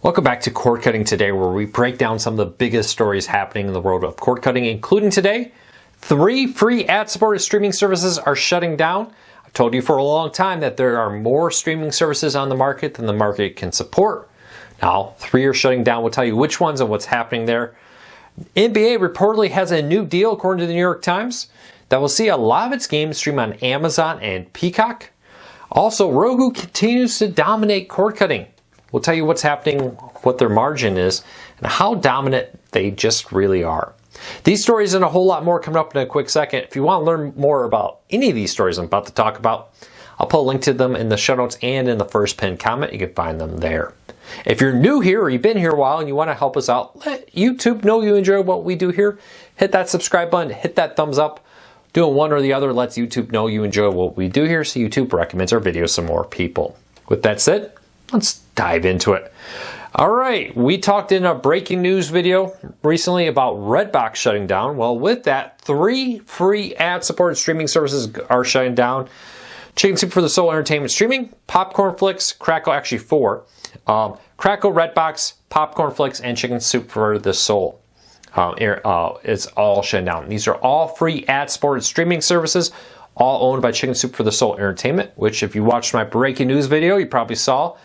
Welcome back to Cord Cutting Today, where we break down some of the biggest stories happening in the world of cord cutting, including today. 3 free ad-supported streaming services are shutting down. I've told you for a long time that there are more streaming services on the market than the market can support. Now, 3 are shutting down. We'll tell you which ones and what's happening there. NBA reportedly has a new deal, according to the New York Times, that will see a lot of its games stream on Amazon and Peacock. Also, Roku continues to dominate cord cutting. We'll tell you what's happening, what their margin is, and how dominant they just really are. These stories and a whole lot more coming up in a quick second. If you want to learn more about any of these stories I'm about to talk about, I'll put a link to them in the show notes and in the first pinned comment. You can find them there. If you're new here or you've been here a while and you want to help us out, let YouTube know you enjoy what we do here. Hit that subscribe button, hit that thumbs up. Doing one or the other lets YouTube know you enjoy what we do here, so YouTube recommends our videos to more people. With that said, let's dive into it. All right, we talked in a breaking news video recently about Redbox shutting down. Well, with that, 3 free ad-supported streaming services are shutting down. Chicken Soup for the Soul Entertainment Streaming, Popcornflix, Crackle, actually 4. Crackle, Redbox, Popcornflix, and Chicken Soup for the Soul. It's all shutting down. These are all free ad-supported streaming services, all owned by Chicken Soup for the Soul Entertainment, which if you watched my breaking news video, you probably saw,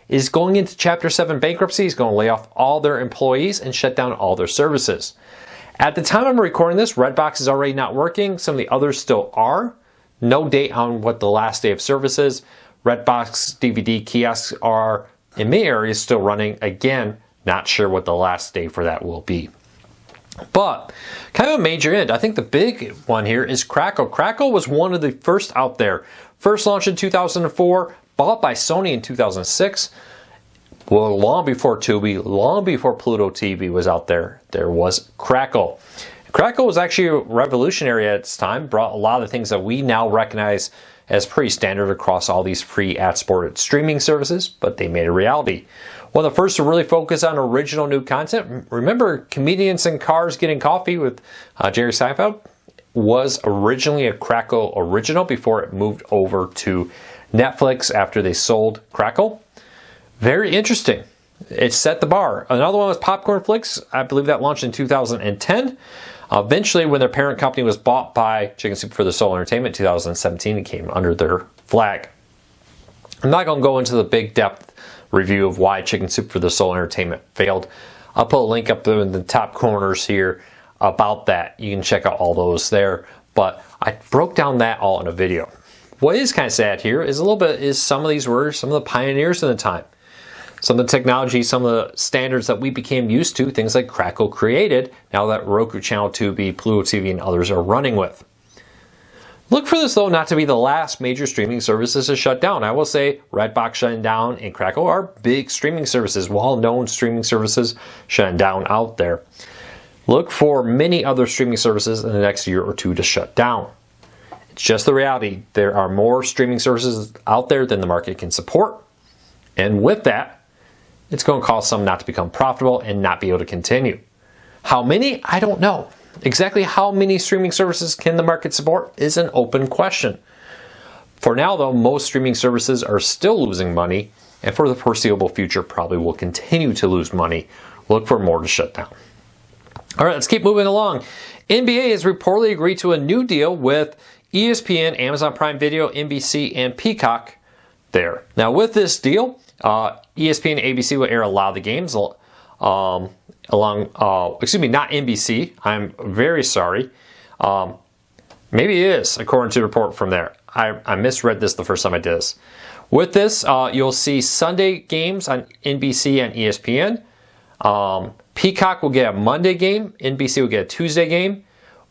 is going into Chapter 7 bankruptcy. He's going to lay off all their employees and shut down all their services. At the time I'm recording this, Redbox is already not working. Some of the others still are. No date on what the last day of service is. Redbox DVD kiosks are, in many areas, still running. Again, not sure what the last day for that will be. But kind of a major end. I think the big one here is Crackle. Crackle was one of the first out there. First launched in 2004, bought by Sony in 2006. Well, long before Tubi, long before Pluto TV was out there, there was Crackle. Crackle was actually revolutionary at its time, brought a lot of things that we now recognize as pretty standard across all these free ad-supported streaming services, but they made a reality. One of the first to really focus on original new content. Remember Comedians in Cars Getting Coffee with Jerry Seinfeld? Was originally a Crackle original before it moved over to Netflix after they sold Crackle. Very interesting. It set the bar. Another one was Popcornflix. I believe that launched in 2010. Eventually, when their parent company was bought by Chicken Soup for the Soul Entertainment in 2017, it came under their flag. I'm not going to go into the big depth review of why Chicken Soup for the Soul Entertainment failed. I'll put a link up there in the top corners here about that. You can check out all those there. But I broke down that all in a video. What is kind of sad here is some of these were some of the pioneers in the time. Some of the technology, some of the standards that we became used to, things like Crackle created, now that Roku Channel 2B, Pluto TV, and others are running with. Look for this, though, not to be the last major streaming services to shut down. I will say Redbox shutting down and Crackle are big streaming services, well-known streaming services shutting down out there. Look for many other streaming services in the next year or two to shut down. It's just the reality. There are more streaming services out there than the market can support. And with that, it's going to cause some not to become profitable and not be able to continue. How many? I don't know. Exactly how many streaming services can the market support is an open question. For now, though, most streaming services are still losing money, and for the foreseeable future probably will continue to lose money. Look for more to shut down. All right, let's keep moving along. NBA has reportedly agreed to a new deal with ESPN, Amazon Prime Video, NBC, and Peacock there. Now, with this deal, ESPN and ABC will air a lot of the games not NBC. I'm very sorry. Maybe it is, according to the report from there. I misread this the first time I did this. With this, you'll see Sunday games on NBC and ESPN. Peacock will get a Monday game. NBC will get a Tuesday game.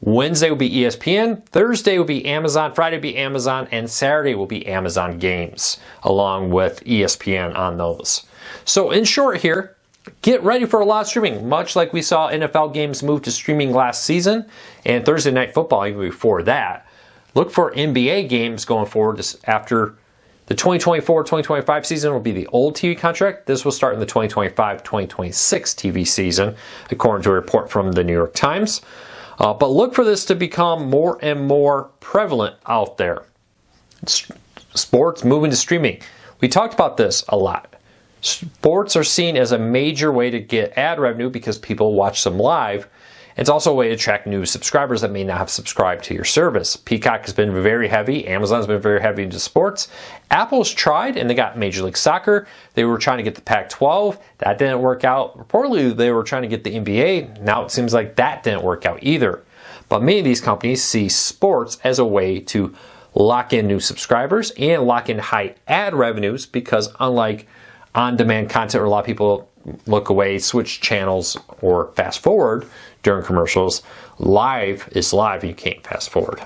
Wednesday will be ESPN. Thursday will be Amazon. Friday will be Amazon. And Saturday will be Amazon games, along with ESPN on those. So in short here, get ready for a lot of streaming, much like we saw NFL games move to streaming last season and Thursday Night Football even before that. Look for NBA games going forward after the 2024-2025 season will be the old TV contract. This will start in the 2025-2026 TV season, according to a report from the New York Times. But look for this to become more and more prevalent out there. Sports moving to streaming. We talked about this a lot. Sports are seen as a major way to get ad revenue because people watch them live. It's also a way to attract new subscribers that may not have subscribed to your service. Peacock has been very heavy. Amazon's been very heavy into sports. Apple's tried, and they got Major League Soccer. They were trying to get the Pac-12. That didn't work out. Reportedly, they were trying to get the NBA. Now it seems like that didn't work out either. But many of these companies see sports as a way to lock in new subscribers and lock in high ad revenues because unlike on-demand content where a lot of people look away, switch channels, or fast forward during commercials, live is live and you can't fast forward.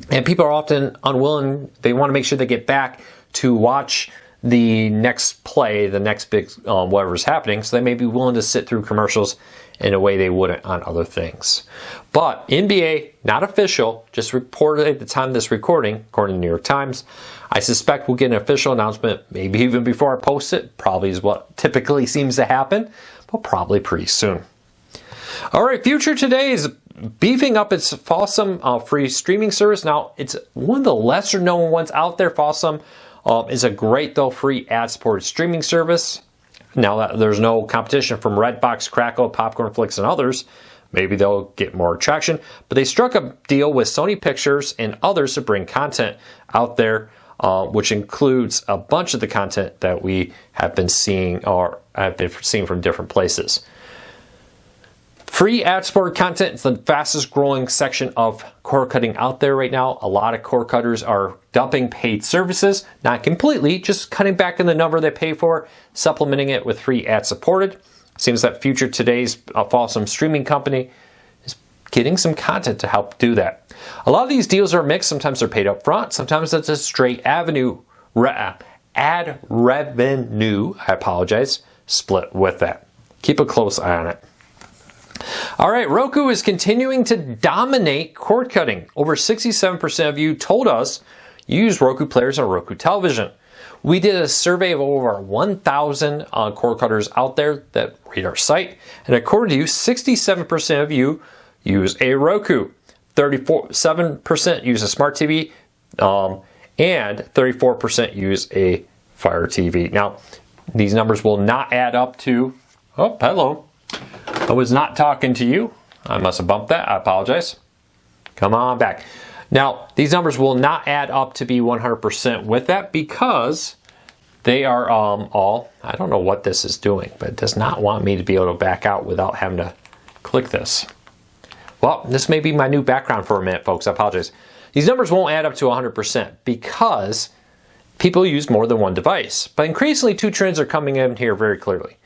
And people are often unwilling, they want to make sure they get back to watch the next play, the next big whatever's happening, so they may be willing to sit through commercials in a way they wouldn't on other things. But NBA, not official, just reported at the time of this recording, according to the New York Times. I suspect we'll get an official announcement, maybe even before I post it. Probably is what typically seems to happen, but probably pretty soon. All right, Future today is beefing up its Fawsome free streaming service. Now, it's one of the lesser known ones out there. Fawsome is a great, though, free ad-supported streaming service. Now that there's no competition from Redbox, Crackle, Popcornflix, and others, maybe they'll get more traction. But they struck a deal with Sony Pictures and others to bring content out there, which includes a bunch of the content that we have been seeing or have been seeing from different places. Free ad-supported content is the fastest growing section of cord cutting out there right now. A lot of cord cutters are dumping paid services, not completely, just cutting back on the number they pay for, supplementing it with free ad-supported. Seems that Future today's Fawsome streaming company is getting some content to help do that. A lot of these deals are mixed. Sometimes they're paid up front. Sometimes it's a straight ad revenue, split with that. Keep a close eye on it. All right, Roku is continuing to dominate cord cutting. Over 67% of you told us you use Roku players on Roku television. We did a survey of over 1,000 cord cutters out there that read our site, and according to you, 67% of you use a Roku, 7% use a smart TV, and 34% use a Fire TV. Now, these numbers will not add up to, oh, hello. I was not talking to you. I must have bumped that. I apologize. Come on back. Now, these numbers will not add up to be 100% with that because they are all, I don't know what this is doing, but it does not want me to be able to back out without having to click this. Well, this may be my new background for a minute, folks. I apologize. These numbers won't add up to 100% because people use more than one device. But increasingly, two trends are coming in here very clearly.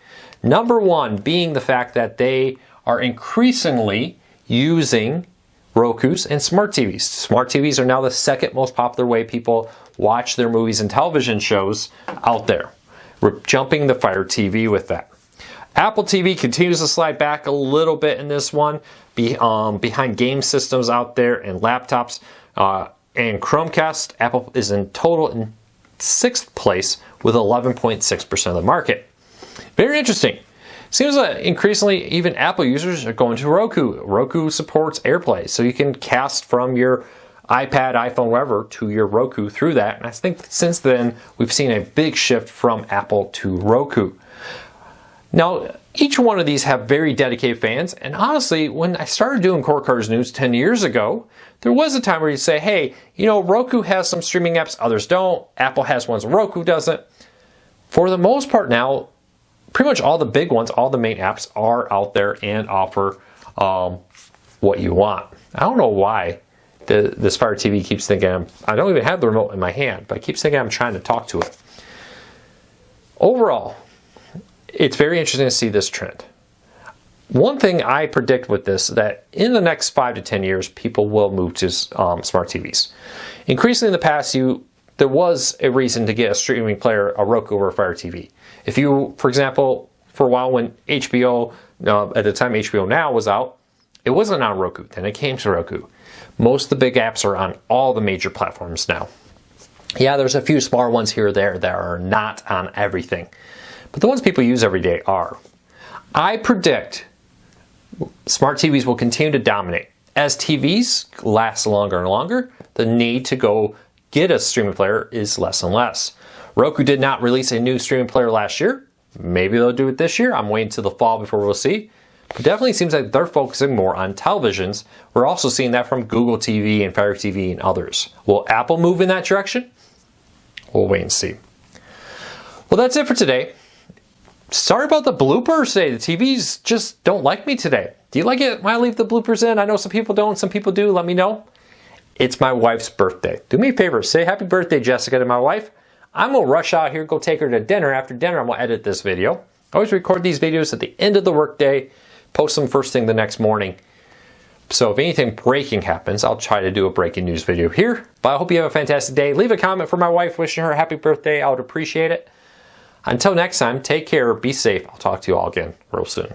Number one being the fact that they are increasingly using Rokus and smart TVs. Smart TVs are now the second most popular way people watch their movies and television shows out there. We're jumping the Fire TV with that. Apple TV continues to slide back a little bit in this one, behind game systems out there and laptops and Chromecast. Apple is in total in 6th place with 11.6% of the market. Very interesting. Seems like increasingly even Apple users are going to Roku. Roku supports AirPlay, so you can cast from your iPad, iPhone, wherever, to your Roku through that. And I think since then, we've seen a big shift from Apple to Roku. Now, each one of these have very dedicated fans, and honestly, when I started doing Cord Cutters News 10 years ago, there was a time where you say, hey, you know, Roku has some streaming apps, others don't. Apple has ones, Roku doesn't. For the most part now, pretty much all the big ones, all the main apps are out there and offer what you want. I don't know why this Fire TV keeps thinking, I don't even have the remote in my hand, but it keeps thinking I'm trying to talk to it. Overall, it's very interesting to see this trend. One thing I predict with this, that in the next 5 to 10 years, people will move to smart TVs. Increasingly in the past, there was a reason to get a streaming player, a Roku over a Fire TV. If you, for example, for a while when HBO, at the time HBO Now was out, it wasn't on Roku, then it came to Roku. Most of the big apps are on all the major platforms now. Yeah, there's a few smaller ones here or there that are not on everything, but the ones people use every day are. I predict smart TVs will continue to dominate. As TVs last longer and longer, the need to go get a streaming player is less and less. Roku did not release a new streaming player last year. Maybe they'll do it this year. I'm waiting till the fall before we'll see. But definitely seems like they're focusing more on televisions. We're also seeing that from Google TV and Fire TV and others. Will Apple move in that direction? We'll wait and see. Well, that's it for today. Sorry about the bloopers today. The TVs just don't like me today. Do you like it when I leave the bloopers in? I know some people don't, some people do. Let me know. It's my wife's birthday. Do me a favor. Say happy birthday, Jessica, to my wife. I'm going to rush out here, go take her to dinner. After dinner, I'm going to edit this video. I always record these videos at the end of the workday, post them first thing the next morning. So if anything breaking happens, I'll try to do a breaking news video here. But I hope you have a fantastic day. Leave a comment for my wife wishing her a happy birthday. I would appreciate it. Until next time, take care, be safe. I'll talk to you all again real soon.